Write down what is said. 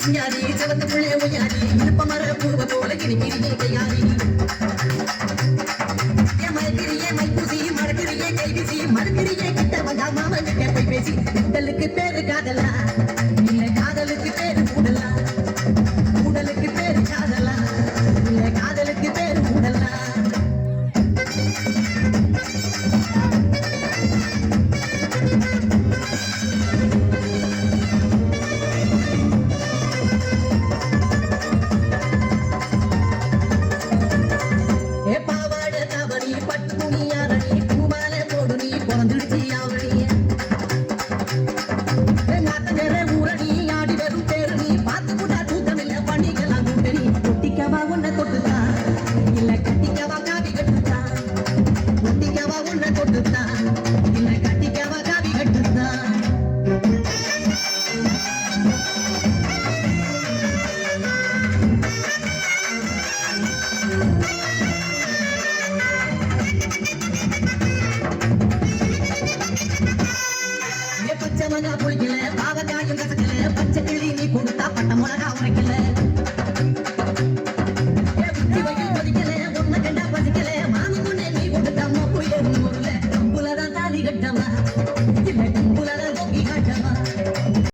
சிங்காரி சிவந்து புள்ளே ஒய்யாரி விருப்ப மர பூவ போல கிரிக்கிரியே கையாரி மயக்கிரியே மைப்பூசி மடக்கிரியே கைவிசி மறுக்கிரியே கிட்ட வந்தா மாமன் கிட்ட போய் பேசி உடலுக்கு பேரு காதலா இல்ல காதலுக்கு பேரு கூடலா கூடலுக்கு பேரு காதலா இல்ல காதலுக்கு பேரு கூடலா பச்சை மிளகா புளிக்கல பாவக்காயும் கசக்கல பச்சை கிளி நீ கொடுத்தா பட்ட மிளகா உரைக்கல